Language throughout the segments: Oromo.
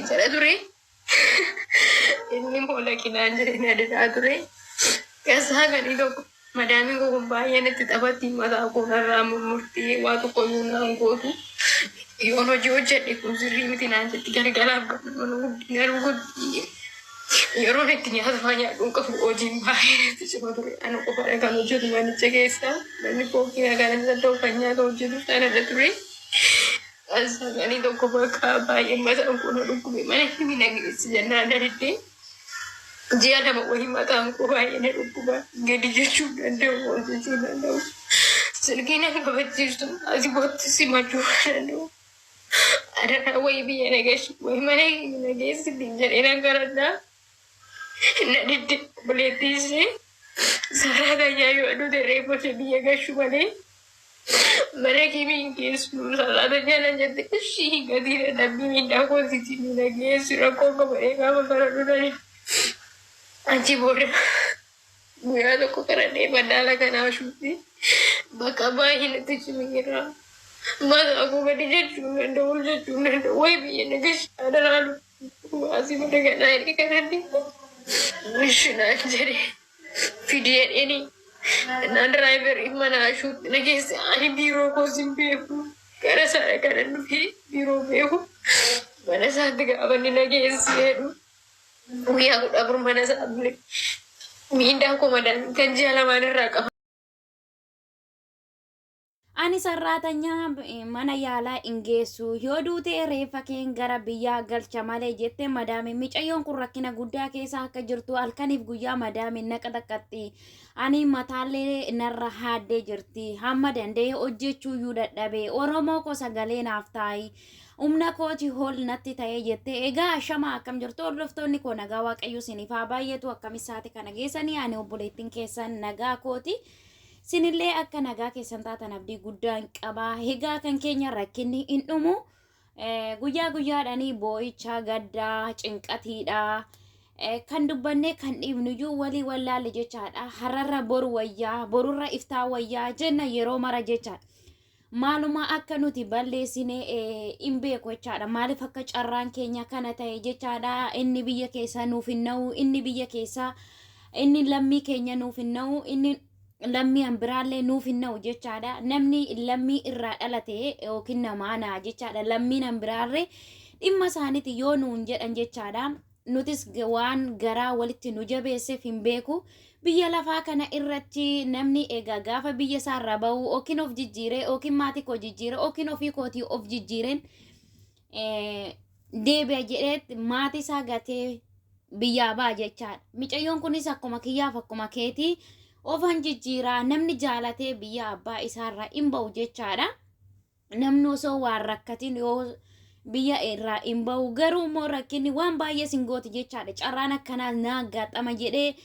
jara ture. Inni mola kinaan jedhanii adeemaa ture. Keessaa gadi tokko madaamiin kun baay'een itti taphatti mataa koonarraa murmurtii waa tokko iyyuu naan gootu. Yoon hojii hojjedhe kun sirrii miti naan jetti galgalaaf garuu guddii. Yeroo itti nyaata nyaadhuun qabu hojiin baay'ee itti cima ture. Ani qofaadha kan hojjetu manicha keessa. Namni kookii magaalaa danda'u kan nyaata hojjetu sanadha ture. Sagalee tokko bakka baay'ee mataan kun dhukkube mana himi nageessi jennaan dadiddee. Ji'a lama wayii mataan koo baay'ee na dhukkuba. Gadi jechuu danda'u hojjechuu danda'u. Silkiin akka qabachiistu asii bootti simachuu danda'u. Adana wayii biyya nageessu wayii mana himi nageessi jedhee na garadhaa. Nadidde buleettiisee saraa tajaajila aduuti reeffa biyya gashu malee. Mana kimi geessu salaata jala jette ishii gadi dadhabbii miidhaa koositii miidha geessu rakkoo qaba eegama faradhu dhani. Achi booda guyyaa tokko karadhee madaala kanaa shuutti bakka baay'ee natti cimiira. Mataa koo gadi jechuu danda'u wayii biyya nageessu adaraalu asii booda ganaa inni karadhee. Mishinaan jedhee fidee jedhanii. Naan driver mana shoot nageesse ani biiroo koos hin beeku. Gara sana kana dhufee biiroo beeku. Mana isaatti gaafa inni nageesse jedhu. Guyyaa 14 mana isaa bule. Miindaan koo madaan kan ji'a lamaan irraa qaba. Ani sarraatanya mana yaalaa ingeessu yoo duute reeffa keen gara biyyaa galcha malee jette madaami micayyoon kun rakkina guddaa keessa akka jirtu halkaniif guyyaa madaami naqa taqqatti ani mataallee narra haaddee jirti hamma danda'e hojjechuu iyyuu dadhabee oromoo ko sagalee naaf taa'i humna kooti hol natti ta'ee jette egaa shama akkam jirtu hordoftoonni koo nagaa waaqayyo siniif haa baay'eetu akkamisaati kana geessanii ani obboleettiin keessan nagaa kooti. Sinillee akka nagaa keessan taatan abdii guddaan qaba. Egaa kan keenya rakkinni hin dhumu. Guyyaa guyyaadhaanii boo'icha gaddaa cinqatiidha. Kan dubbanne kan dhiibnuyyuu walii wallaalle jechaadha. Hararra boru wayyaa, borurra iftaa wayyaa jenna yeroo mara jechaadha. Maaluma akka nuti balleessine hin beeku jechaadha. Maaliif akka carraan keenya kana ta'e jechaadha. Inni biyya keessa nuuf hin na'u, inni biyya keessa inni lammii keenya nuuf hin na'u, inni lammii ambiraallee nuuf hin na'u jechaadha. Namni lammii irraa dhalate yookiin namaana jechaadha. Lammiin ambiraallee dhimma isaaniiti yoo nuun jedhan jechaadha. Nutis waan garaa walitti nu jabeesseef hin beeku. Biyya lafaa kana irratti namni egaa gaafa biyya isaarraa bahu yookiin of jijjiire yookiin maatii koo jijjiire yookiin ofii kootii of jijjiiren deebi'a jedhee maatii isaa gatee biyyaa ba'a jechaadha. Micayyoon kunis akkuma kiyyaaf akkuma keetii ofan jijjiiraa namni jaalatee biyya abbaa isaarraa hin ba'u jechaadha. Namni osoo waan rakkatiin yoo biyya irraa hin ba'u garuu immoo rakkinni waan baay'ee singooti jechaadha. Carraan akkanaas naa gaaxama jedhee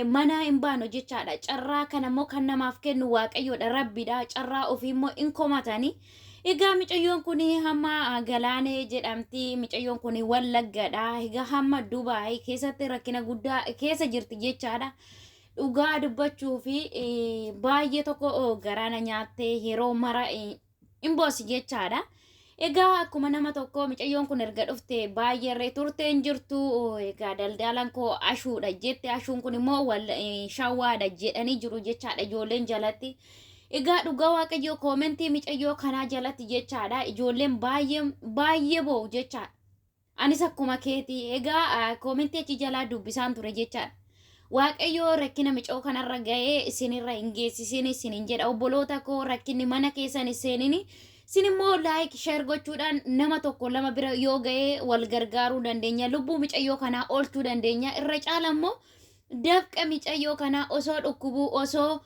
mana hin baanu jechaadha. Carraa kana immoo kan namaaf kennu waaqayyoodha rabbiidha. Carraa ofii immoo hin komatanii. Egaa micayyoon kun hamma Galaanee jedhamti. Micayyoon kun Wallaggadha. Egaa hamma Dubaay keessatti rakkina guddaa keessa jirti jechaadha. Dhugaa dubbachuu fi baay'ee tokko garaana nyaattee yeroo mara hin boossi jechaadha. Egaa akkuma nama tokko micayyoon kun erga dhufte baay'ee turte hin jirtu. Egaa daldalaan koo ashuudha jette ashuun kun immoo shawwaadha jedhanii jiru jechaadha ijoolleen jalatti. Egaa dhugaa waaqayyoo koomentii micayyoo kanaa jalatti jechaadha ijoolleen baay'ee boo'u jechaadha. Anis akkuma keetii egaa koomentii achi jalaa dubbisaan ture jechaadha. Waaqayyoo rakkina micoo kanarra ga'ee isinirra hin geessisin isinin jedha obboloota koo rakkinni mana keessan iseenini sin immoo like share gochuudhaan nama tokko lama bira yoo ga'ee wal gargaaruu dandeenya lubbuu micayyoo kanaa oolchuu dandeenya irra caala immoo dafqa micayyoo kanaa osoo dhukkubuu osoo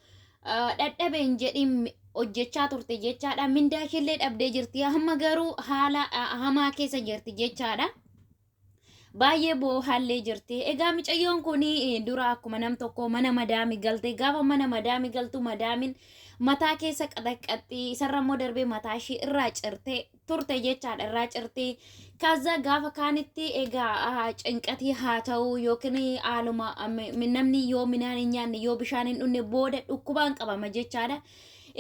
dadhabeen jedhin hojjechaa turte jechaadha mindaashillee dhabdee jirti hamma garuu haala hamaa keessa jirti jechaadha. Baay'ee boohallee jirti. Egaa micayyoon kun dura akkuma nam tokko mana madaami galte gaafa mana madaami galtu madaamin mataa keessa qaxaqqaxxi isarra immoo darbee mataa ishii irraa cirte turte jechaadha irraa cirte kaza gaafa kaanitti egaa cinqatii haa ta'u yookiin haaluma namni yoo midhaan hin nyaanne yoo bishaan hin dhunne booda dhukkubaan qabama jechaadha.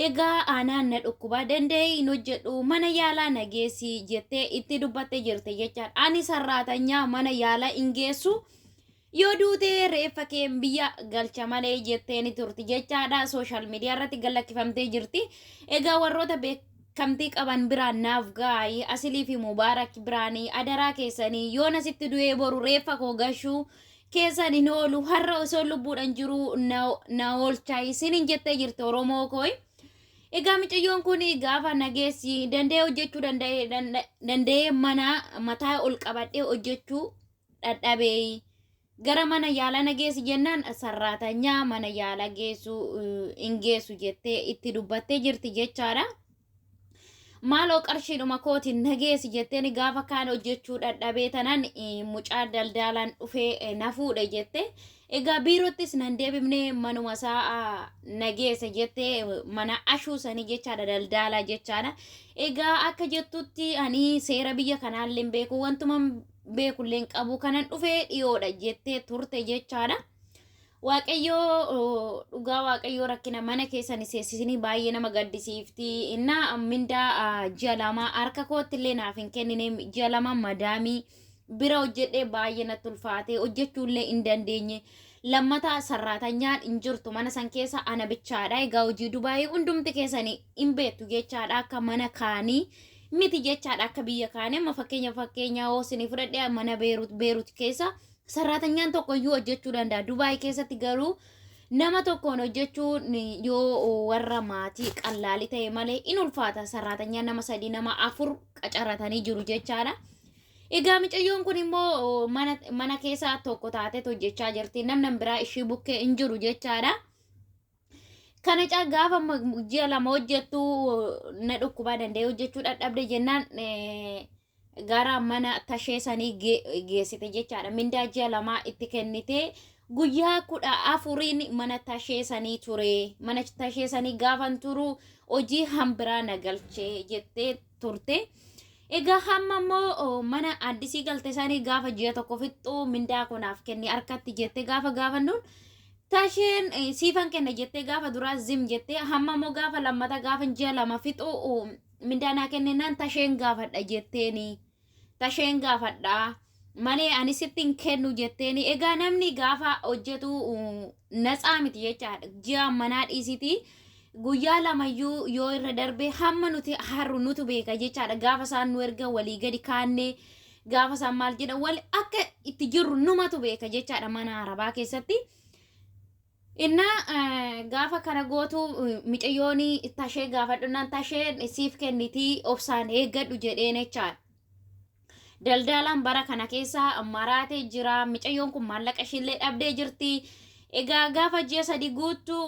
egaa aanaan na dhukkuba danda'e hin hojjedhu mana yaalaa na geessi jettee itti dubbattee jirte jechaadha. Ani sarraatanyaa mana yaalaa hin geessu yoo duutee reeffa kee biyya galcha malee jetteeni turti jechaadha. Sooshaal miidiyaa irratti gallakkifamtee jirti. Egaa warroota beekamtii qaban biraan naaf gaa'ii asilii fi mubaarak biraanii adaraa keessanii yoo nasitti du'ee boru reeffa koo gashuu keessan hin oolu har'a osoo lubbuudhaan jiru na oolchaa isinin jettee jirti Oromoo kooyi. Egaa mucayyoon kun gaafa nageessi danda'ee hojjechuu danda'ee mana mataa ol qabadhee hojjechuu dadhabee gara mana yaala nageessi jennaan sarraatanyaa mana yaala geessu hin geessu jettee itti dubbattee jirti jechaadha. Maaloo qarshiidhuma kootiin nageessi jetteen gaafa kaan hojjechuu dadhabee tanan mucaa daldalaan dhufee na fuudhe jette. Egaa biirottis nan deebifne manuma isaa nageessa jettee mana ashuusanii jechaadha daldalaa jechaadha. Egaa akka jettutti ani seera biyya kanaallee beeku wantuma beekullee qabu kanan dhufee dhiyoodha jettee turte jechaadha. Waaqayyoo dhugaa waaqayyoo rakkina mana keessan seessisanii baay'ee nama gaddisiifti. Inna mindaa ji'a lama harka koottillee naaf hin kennine ji'a lama madaamii bira hojjedhee baay'ee natti ulfaate hojjechuullee hin dandeenye. Lammata sarraatanyaan hin jirtu mana san keessa ana bichaadha. Egaa hojii Dubaayii hundumti keessanii hin beektu jechaadha akka mana kaanii miti jechaadha akka biyya kaanii. Amma fakkeenya hoosini fudhadhee mana Beerut keessa sarraatanyaan tokko iyyuu hojjechuu danda'a. Dubaayii keessatti garuu nama tokkoon hojjechuun yoo warra maatii qallaali ta'e malee in ulfaata. Sarraatanyaan nama 3 nama 4 qacaratanii jiru jechaadha. Egaa mucayyoon kun immoo mana keessaa tokko taatee hojjechaa jirti. Namni biraa ishii bukkee hin jiru jechaadha. Kana gaafa ji'a lama hojjettu na dhukkubaa danda'e hojjechuu dadhabde jennaan gara mana tashee sanii geessite jechaadha. Mindaa ji'a lama itti kennite guyyaa 14 mana tashee sanii ture. Mana tashee sanii gaafan turu hojii hambiraa na galchee jettee turte. Egaa hamma immoo mana addisii galte sanii gaafa ji'a tokko fixxuu mindaa kunaaf kenni harkatti jettee gaafa gaafannuun tasheen siifan kenna jettee gaafa duraa zim jettee hamma immoo gaafa lammata gaafa ji'a lama fixuu mindaa naa kennennaan tasheen gaafadha jetteeni. Tasheen gaafadha malee ani sitti hin kennu jetteeni. Egaa namni gaafa hojjetu natsaa miti jechaadha. Ji'a manaa dhiisiti. Guyyaa lamayyuu yoo irra darbee hamma nuti harru nutu beeka jechaadha. Gaafa isaan nu erga walii gadi kaannee gaafa isaan maal jedha wal akka itti jirru numatu beeka jechaadha mana Arabaa keessatti. Inna gaafa kana gootu mucayyooni tashee gaafadhunnaan tasheen siif kennitii obsaan eeggadhu jedheen jechaadha. Daldalaan bara kana keessa maraatee jira. Mucayyoon kun maallaqa ishillee dhabdee jirti. Egaa gaafa ji'a 3 guuttu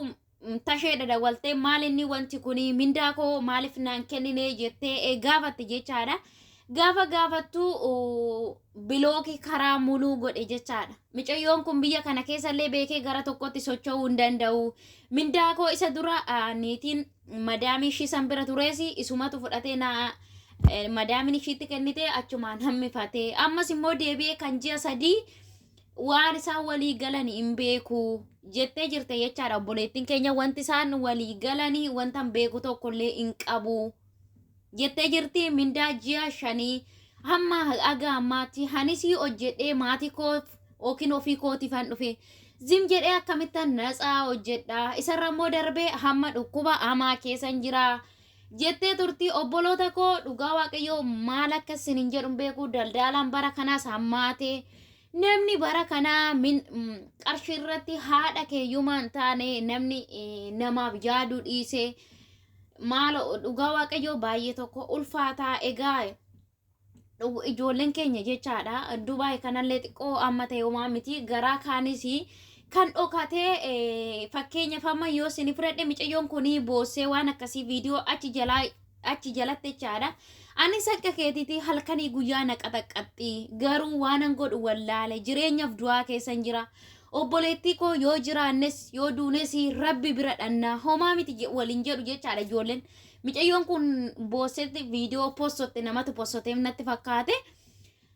tashee dadawaltee maal inni wanti kuni mindaa koo maaliif naan kennine jettee gaafatti jechaadha. Gaafa gaafattu bilookii karaa muluu godhe jechaadha. Mucayyoon kun biyya kana keessallee beekee gara tokkotti socho'uu hin danda'u. Mindaa koo isa dura niitiin madaamii ishii san bira tureesi isumatu fudhatee na madaamin ishiitti kennite achumaan hammifatee ammas immoo deebi'ee kan ji'a 3 waan isaan walii galanii hin beeku jettee jirte jechaadha. Obboleettiin keenya wanti isaan walii galanii wanta hin beeku tokkollee hin qabu jettee jirti. Mindaa ji'a 5 hamma aga ammaatti hanisii hojjedhee maatii koo yookiin ofii kootiif han dhufe zim jedhee akkamittan natsaa hojjedha. Isarra immoo darbee hamma dhukkuba hamaa keessan jira jettee turti. Obboloota koo dhugaa waaqayyoo maal akka isinin jedhu beeku. Daldalaan bara kanaas hammaate. Namni bara kanaa qarshii irratti haadha keeyyumaan taane namni namaaf yaaduu dhiise. Maal dhugaa waaqayyoo baay'ee tokko ulfaataa. Egaa ijoolleen keenya jechaadha. Dubaay kanallee xiqqoo amma ta'e homaa miti. Garaa kaanis kan dhokatee fakkeenyaaf amma yoo isin fudhadhe mucayyoon kuni boossee waan akkasii viidiyoo achi jalatti jechaadha. Anis akka keetiiti halkanii guyyaa na qaxaqqaxxi. Garuu waanan godhu wallaale jireenyaaf du'aa keessan jira. Obboleettii koo yoo jiraannes yoo duunes rabbi bira dhannaa homaa miti waliin jedhu jechaadha ijoolleen. Mucayyoon kun boossetti viidiyoo postotte namatu postoteef natti fakkaate.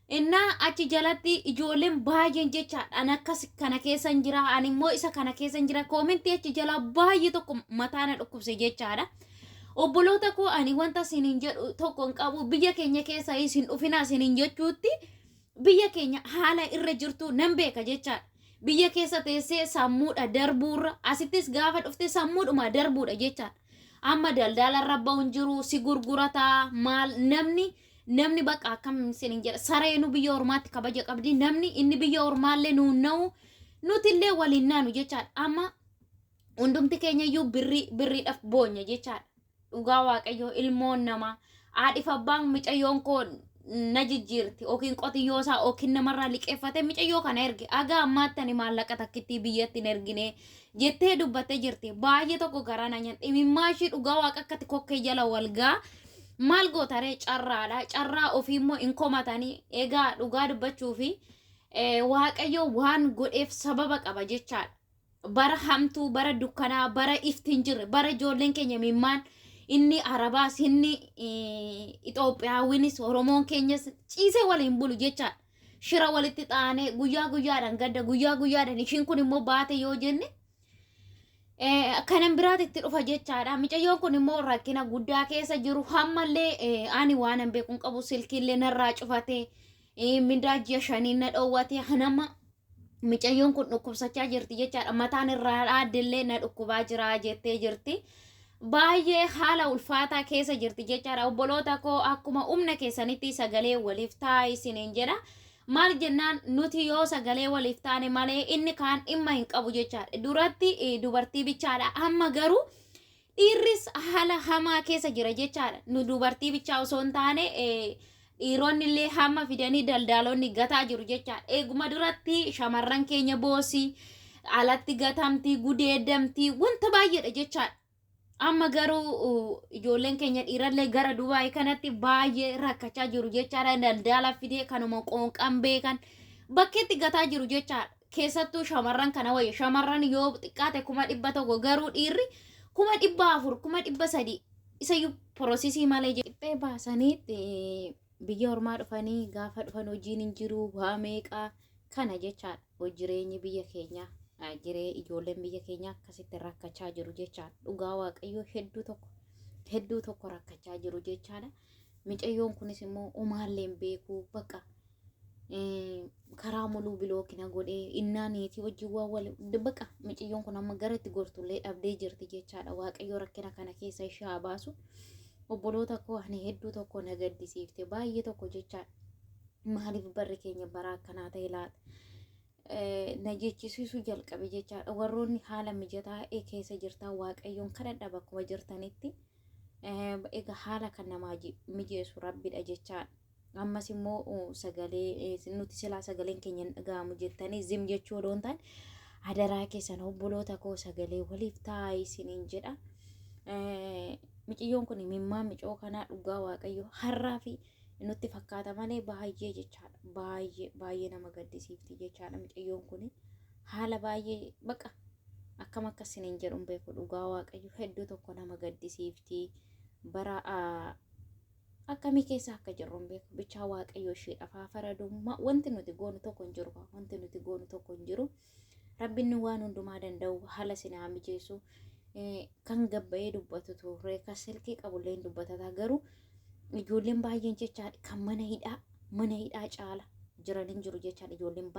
Inna achi jalatti ijoolleen baay'een jechaadha. Ani akkas kana keessan jira. Ani immoo isa kana keessan jira. Koomentii achi jala baay'ee tokko mataana dhukkubse jechaadha. Obboloota koo ani wanta sinin jedhu tokko hin qabu. Biyya keenya keessa isin dhufina sinin jechuutti biyya keenya haala irra jirtu nan beeka jechaadha. Biyya keessa teessee sammuudha darbuurra asittis gaafa dhufte sammuudhuma darbuudha jechaadha. Amma daldalarra ba'uun jiru si gurgurataa maal namni bakka akkam sinin jedha sareenu biyya ormaatti kabaja qabdi namni inni biyya ormaallee nuunna'u nutillee waliin naanu jechaadha. Amma hundumti keenya iyyuu birriidhaaf boonya jechaadha. Dhugaa waaqayyoo ilmoon namaa haadhiif abbaan mucayyoon koo na jijjiirti yookiin qotiyyoo isaa yookiin namarraa liqeeffate mucayyoo kana erge agaa ammaatti maallaqa takkitti biyyatti hin ergine jettee dubbattee jirti. Baay'ee tokko garaa na nyaadhe dhimimmaa ishii dhugaa waaqa akkatti kokkee jala walgaa maal gootaree carraadha. Carraa ofii immoo hin komatanii egaa dhugaa dubbachuu fi waaqayyoo waan godheef sababa qaba jechaadha. Bara hamtuu bara dukkanaa bara iftiin jirre bara ijoolleen keenya mimmaan inni Arabaas inni Itoophiyaawwinis Oromoon keenyas ciisee waliin bulu jechaadha. Shira walitti xaanee guyyaa guyyaadhaan gadda guyyaa guyyaadhaan ishiin kun immoo baate yoo jenne kanan biraatitti dhufa jechaadha. Mucayyoon kun immoo rakkina guddaa keessa jiru hammallee ani waan hin beekun qabu silkiillee narraa cufatee mindaa ji'a shanii na dhoowwate hanama mucayyoon kun dhukkubsachaa jirti jechaadha. Mataan irraa dhaadillee na dhukkubaa jira jettee jirti. Baay'ee haala ulfaataa keessa jirti jechaadha. Obboloota koo akkuma humna keessanitti sagalee waliif taa'aa isiniin jedha. Maal jennaan nuti yoo sagalee waliif taane malee inni kaan dhimma hin qabu jechaadha. Duratti dubartii bichaadha. Amma garuu dhiirris haala hamaa keessa jira jechaadha. Nu dubartii bichaa osoo hin taane dhiironni illee hamma fidanii daldaalonni gataa jiru jechaadha. Eeguma duratti shamarran keenya boosii alatti gatamtii gudeeddamtii wanta baay'eedha jechaadha. Amma garuu ijoolleen keenya dhiirallee gara Dubaay kanatti baay'ee rakkachaa jiru jechaadha. Daldaala fidee kanuma qoonqan beekan bakkeetti gataa jiru jechaadha. Keessattuu shamarran kana wayya shamarran yoo xiqqaate 100 garuu dhiirri 400 300 isayyuu piroosisii malee jedhee baasanii biyya ormaa dhufanii gaafa dhufan hojiin hin jiru waa meeqaa kana jechaadha. Hojireenyi biyya keenyaa jiree ijoolleen biyya keenya akkasitti rakkachaa jiru jechaadha. Dhugaa waaqayyoo hedduu tokko rakkachaa jiru jechaadha. Mucayyoon kunis immoo umaallee beekuu bakka karaa muluu bilookina godhee innaaniitii wajjin waa wal bakka mucayyoon kun amma gara itti gortullee dhabdee jirti jechaadha. Waaqayyoo rakkina kana keessa ishee haa baasu. Obboloota koo ani hedduu tokko na gaddisiifte baay'ee tokko jechaadha. Maaliif barri keenya bara akkanaa ta'e laata? Na jechisiisuu jalqabe jechaadha. Warroonni haala mijataa keessa jirtan waaqayyoon kadhadhaa bakkuma jirtanitti egaa haala kan namaa mijeessu rabbidha jechaadha. Ammas immoo sagalee nuti silaa sagaleen keenya dhaga'amu jettanii zim jechuu odoon ta'an adaraa keessan obboloota koo sagalee waliif taa'aa isiniin jedha. Mucayyoon kun mimmaan mucoo kanaa dhugaa waaqayyoo har'aa fi nutti fakkaata malee baay'ee jechaadha. Baay'ee nama gaddisiifti jechaadha. Mucayyoon kun haala baay'ee baqa akkam akkasiniin jedhuun beeku dhugaa waaqayyoo hedduu tokko nama gaddisiifti. Bara akkamii keessa akka jirruun beeku bichaa waaqayyoo isheedhaaf haa faradummaa wanti nuti goonu tokko hin jiru. Wanti nuti goonu tokko hin jiru. Rabbinni waan hundumaa danda'u haala sinaa mijeessu kan gabba'ee dubbatu turre kan silkii qabullee dubbatataa garuu ijoolleen baay'een jechaadha kan mana hidhaa caala jiran hin jiru jechaadha. Ijoolleen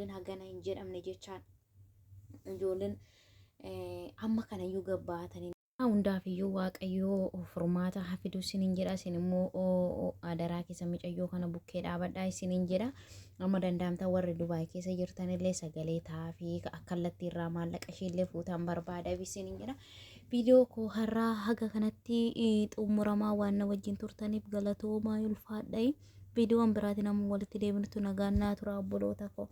hagana hin jedhamne jechaadha. Ijoolleen amma kanayyuu gabbaatanii hundaafiyyuu waaqayyoo furmaata hafiduu isiniin jedha. Isin immoo adaraa keessa mucayyoo kana bukkee dhaabadhaa isiniin jedha. Amma danda'amta warri Dubaay keessa jirtanillee sagalee taa'aa akkallatti irraa maallaqa isheellee fuutaan barbaada isiniin jedha. Viidiyoo koo har'aa haga kanatti xumuramaa waan na wajjin turtaniif galatoomaa ulfaadhaa. Viidiyoon biraatiin amma walitti deebinutu nagaan naa tura obboloota koo.